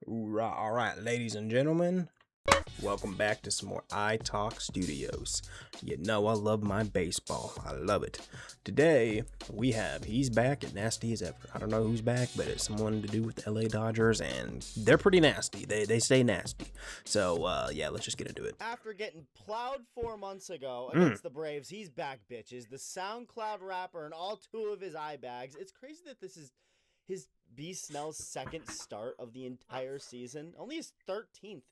Hoorah. All right, ladies and gentlemen, welcome back to some more Italk Studios. You know I love my baseball. I love it. Today, he's back and nasty as ever. I don't know who's back, but it's someone to do with the LA Dodgers, and they're pretty nasty. They stay nasty. So, yeah, let's just get into it. After getting plowed 4 months ago against the Braves, he's back, bitches. The SoundCloud rapper and all two of his eye bags. It's crazy that this is his B. Snell's second start of the entire season. Only his 13th,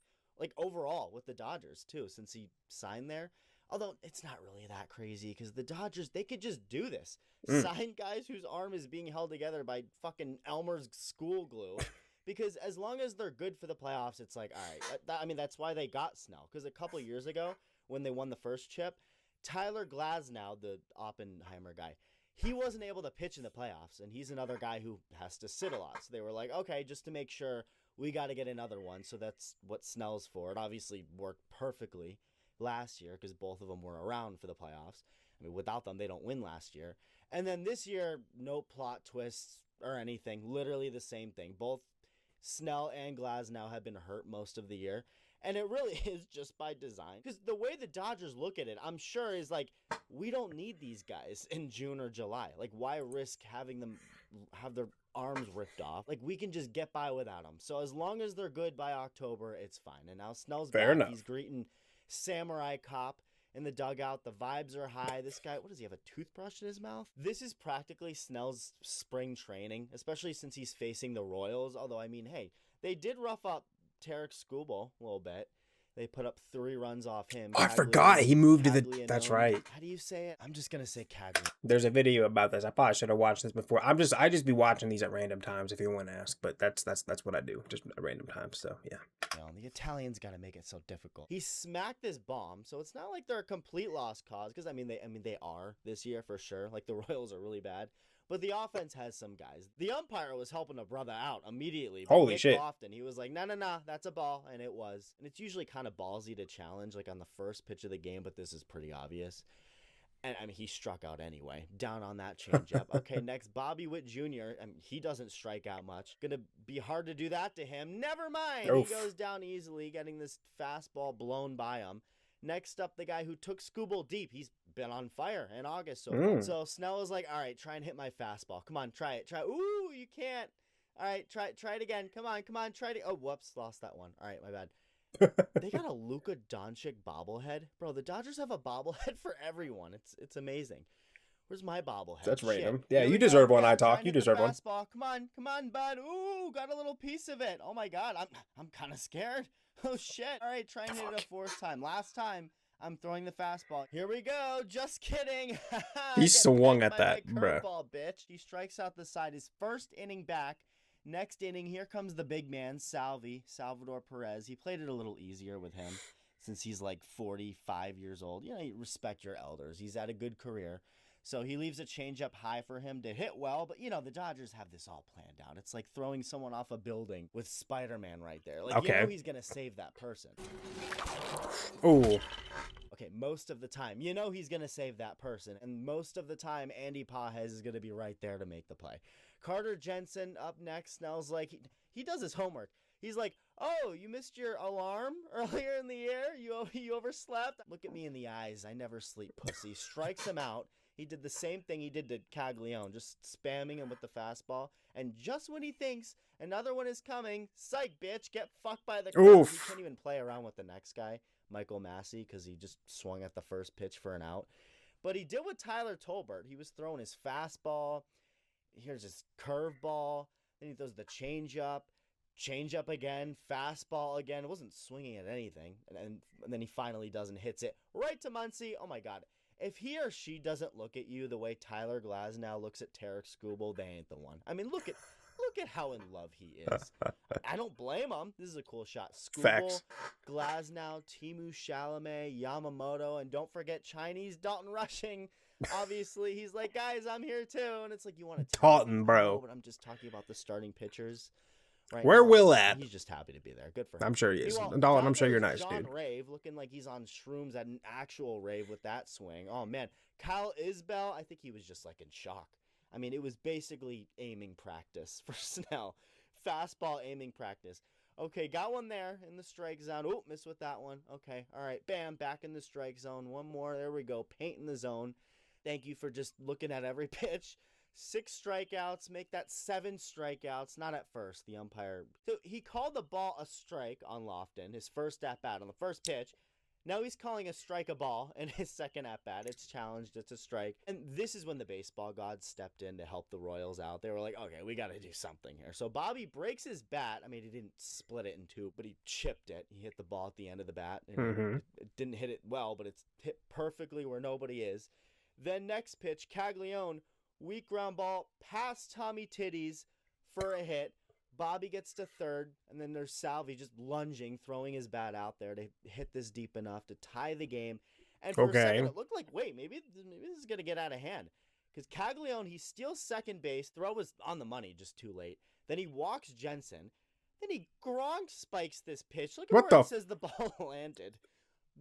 overall with the Dodgers, too, since he signed there. Although, it's not really that crazy, because the Dodgers, they could just do this. Sign guys whose arm is being held together by fucking Elmer's school glue. Because as long as they're good for the playoffs, it's like, all right. That's why they got Snell. Because a couple years ago, when they won the first chip, Tyler Glasnow, the Oppenheimer guy, he wasn't able to pitch in the playoffs. And he's another guy who has to sit a lot. So they were like, okay, just to make sure, we got to get another one. So that's what Snell's for. It obviously worked perfectly last year because both of them were around for the playoffs. I mean, without them, they don't win last year. And then this year, no plot twists or anything. Literally the same thing. Both Snell and Glasnow have been hurt most of the year. And it really is just by design. Because the way the Dodgers look at it, I'm sure, is like, we don't need these guys in June or July. Like, why risk having them have their arms ripped off? Like, we can just get by without them. So as long as they're good by October, it's fine. And now Snell's Fair back. enough. He's greeting Samurai Cop in the dugout. The vibes are high. This guy, what does he have, a toothbrush in his mouth? This is practically Snell's spring training, especially since he's facing the Royals. Although, I mean, hey, they did rough up Tarek Skubal a little bit. They put up 3 runs off him. Oh, I forgot he moved to the... That's right. How do you say it? I'm just going to say Caglianone. There's a video about this. I probably should have watched this before. I just be watching these at random times if you want to ask, but that's what I do, just at random times. So yeah. The Italians got to make it so difficult. He smacked this bomb, so it's not like they're a complete lost cause, because they are this year for sure. Like, the Royals are really bad. But the offense has some guys. The umpire was helping a brother out immediately. Holy Nick shit. Lofton, he was like, no, that's a ball. And it was. And it's usually kind of ballsy to challenge, like on the first pitch of the game, but this is pretty obvious. And I mean, he struck out anyway, down on that changeup. Okay, next, Bobby Witt Jr. He doesn't strike out much. Gonna be hard to do that to him. Never mind. Oof. He goes down easily, getting this fastball blown by him. Next up, the guy who took Skubal deep. He's been on fire in August so far. So Snell was like, all right, try and hit my fastball. Come on, try it. Ooh, you can't. All right, try it again. Come on, try it. Oh, whoops, lost that one. All right, my bad. They got a Luka Doncic bobblehead. Bro, the Dodgers have a bobblehead for everyone. It's amazing. Where's my bobblehead? That's Shit. random. Yeah, Here you we deserve go. one, Yeah, I try talk. and You hit the deserve one. fastball. Come on, bud. Ooh, got a little piece of it. Oh my God, I'm kind of scared. Oh shit. All right, try and hit it a 4th time. Last time, I'm throwing the fastball. Here we go. Just kidding. He swung at that, bruh. Curveball, bitch. He strikes out the side. His first inning back. Next inning, here comes the big man, Salvador Perez. He played it a little easier with him since he's like 45 years old. You respect your elders. He's had a good career. So he leaves a changeup high for him to hit well. But, the Dodgers have this all planned out. It's like throwing someone off a building with Spider-Man right there. Like, okay. He's going to save that person. Oh. Okay, most of the time. He's going to save that person. And most of the time, Andy Pages is going to be right there to make the play. Carter Jensen up next. Snell's like, he does his homework. He's like, oh, you missed your alarm earlier in the year? You overslept? Look at me in the eyes. I never sleep, pussy. Strikes him out. He did the same thing he did to Caglianone, just spamming him with the fastball. And just when he thinks another one is coming, psych, bitch, get fucked by the curve. He can't even play around with the next guy, Michael Massey, because he just swung at the first pitch for an out. But he did with Tyler Tolbert. He was throwing his fastball. Here's his curveball. Then he throws the changeup again, fastball again. It wasn't swinging at anything. And then he finally does and hits it right to Muncy. Oh, my God. If he or she doesn't look at you the way Tyler Glasnow looks at Tarek Skubal, they ain't the one. I mean, look at how in love he is. I don't blame him. This is a cool shot. Skubal, Facts. Glasnow, Temu Chalamet, Yamamoto, and don't forget Chinese Dalton Rushing. Obviously, he's like, guys, I'm here too. And it's like, you want to Dalton, bro. But I'm just talking about the starting pitchers. Right Where now. Will at? He's just happy to be there. Good for him. I'm sure he is. Meanwhile, Dalton, I'm sure you're Dodgers, nice, John dude. Rave looking like he's on shrooms at an actual rave with that swing. Oh, man. Kyle Isbell, I think he was just like in shock. I mean, it was basically aiming practice for Snell. Fastball aiming practice. Okay, got one there in the strike zone. Oh, missed with that one. Okay, all right, bam, back in the strike zone. One more. There we go. Paint in the zone. Thank you for just looking at every pitch. 6 strikeouts, make that 7 strikeouts. Not at first, the umpire. So he called the ball a strike on Lofton, his first at bat on the first pitch. Now he's calling a strike a ball in his second at bat. It's challenged. It's a strike. And this is when the baseball gods stepped in to help the Royals out. They were like, okay, we got to do something here. So Bobby breaks his bat. I mean, he didn't split it in two, but he chipped it. He hit the ball at the end of the bat. And it didn't hit it well, but it's hit perfectly where nobody is. Then next pitch, Caglione, weak ground ball past Tommy Titties for a hit. Bobby gets to third, and then there's Salvi just lunging, throwing his bat out there to hit this deep enough to tie the game. And for a second, it looked like, wait, maybe this is going to get out of hand. Because Caglione, he steals second base. Throw was on the money, just too late. Then he walks Jensen. Then he Gronk spikes this pitch. Look at where it says the ball landed.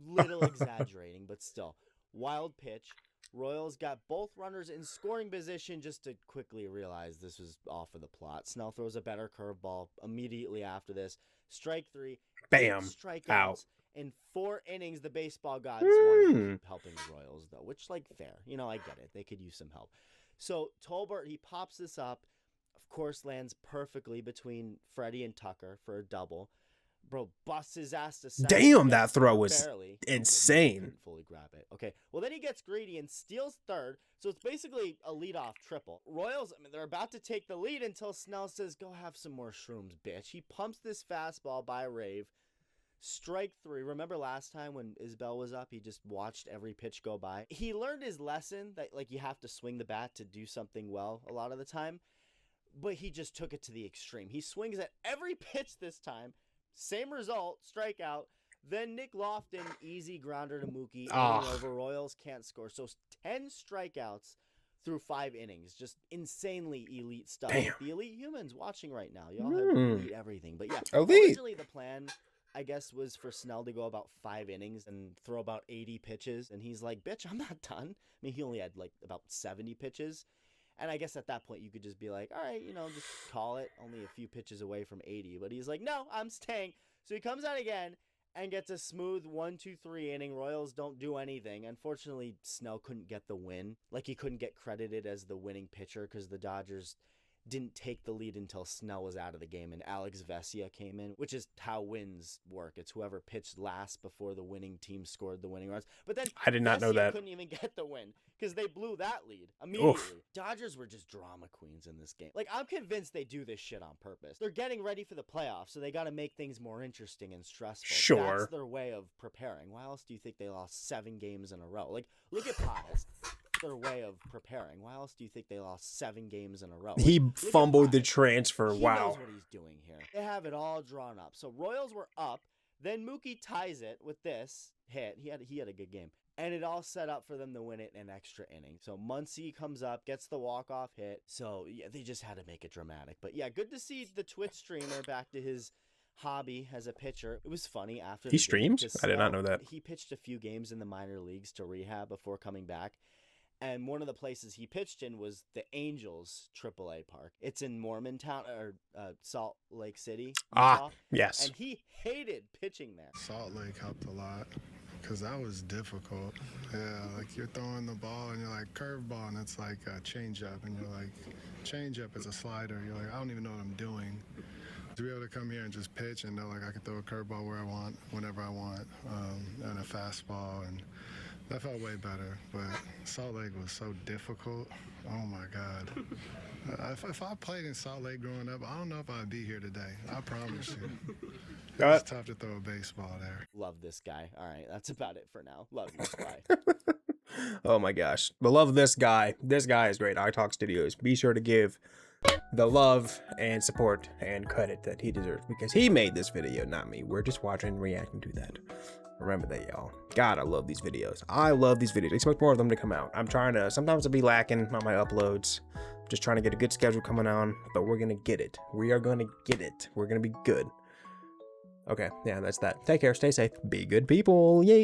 Little exaggerating, but still. Wild pitch. Royals got both runners in scoring position just to quickly realize this was off of the plot. Snell throws a better curveball immediately after this. Strike 3. Bam. Strikeouts. Out. In 4 innings, the baseball gods wanted to keep helping the Royals, though, which, like, fair. You know, I get it. They could use some help. So Tolbert, he pops this up. Of course, lands perfectly between Freddie and Tucker for a double. Bro busts his ass to second. Damn, that throw was barely. insane. Couldn't fully grab it. Okay, well then he gets greedy and steals third. So it's basically a leadoff triple. Royals, I mean, they're about to take the lead until Snell says, "Go have some more shrooms, bitch." He pumps this fastball by Rave. Strike 3. Remember last time when Isbell was up, he just watched every pitch go by. He learned his lesson that like you have to swing the bat to do something well a lot of the time. But he just took it to the extreme. He swings at every pitch this time. Same result, strikeout. Then Nick Lofton, easy grounder to Mookie. Over. Royals can't score. So 10 strikeouts through 5 innings. Just insanely elite stuff. The elite humans watching right now. Y'all have elite everything. But yeah, originally the plan, I guess, was for Snell to go about 5 innings and throw about 80 pitches. And he's like, bitch, I'm not done. I mean, he only had like about 70 pitches. And I guess at that point you could just be like, all right, you know, just call it. Only a few pitches away from 80. But he's like, no, I'm staying. So he comes out again and gets a smooth 1-2-3 inning. Royals don't do anything. Unfortunately, Snell couldn't get the win. Like, he couldn't get credited as the winning pitcher because the Dodgers didn't take the lead until Snell was out of the game and Alex Vesia came in, which is how wins work. It's whoever pitched last before the winning team scored the winning runs. But then I did not know that. Couldn't even get the win because they blew that lead immediately. Oof. Dodgers were just drama queens in this game. Like, I'm convinced they do this shit on purpose. They're getting ready for the playoffs, so they got to make things more interesting and stressful. Sure. That's their way of preparing. Why else do you think they lost 7 games in a row? Like, look at Piles. Their way of preparing. Why else do you think they lost 7 games in a row? He fumbled the transfer. He knows what he's doing here. They have it all drawn up. So Royals were up. Then Mookie ties it with this hit. He had a good game. And it all set up for them to win it in an extra inning. So Muncy comes up, gets the walk-off hit. So yeah, they just had to make it dramatic. But yeah, good to see the Twitch streamer back to his hobby as a pitcher. It was funny after he streams? I did not know that. He pitched a few games in the minor leagues to rehab before coming back. And one of the places he pitched in was the Angels AAA park. It's in Mormontown or Salt Lake City, Utah. Yes. And he hated pitching there. Salt Lake helped a lot because that was difficult. Yeah, like you're throwing the ball and you're like curveball and it's like a changeup and you're like changeup is a slider. You're like, I don't even know what I'm doing. To be able to come here and just pitch and know like I can throw a curveball where I want, whenever I want, and a fastball, and that felt way better. But Salt Lake was so difficult. Oh my God. If I played in Salt Lake growing up, I don't know if I'd be here today. I promise you. It's tough to throw a baseball there. Love this guy. All right, that's about it for now. Love this guy. Oh my gosh. But love this guy. This guy is great. Italk Studios. Be sure to give the love and support and credit that he deserves because he made this video, not me. We're just watching and reacting to that. Remember that, y'all. God, I love these videos. I love these videos. Expect more of them to come out. I'm trying to, sometimes I'll be lacking on my uploads. Just trying to get a good schedule coming on, but we're going to get it. We are going to get it. We're going to be good. Okay, yeah, that's that. Take care. Stay safe. Be good people. Yay.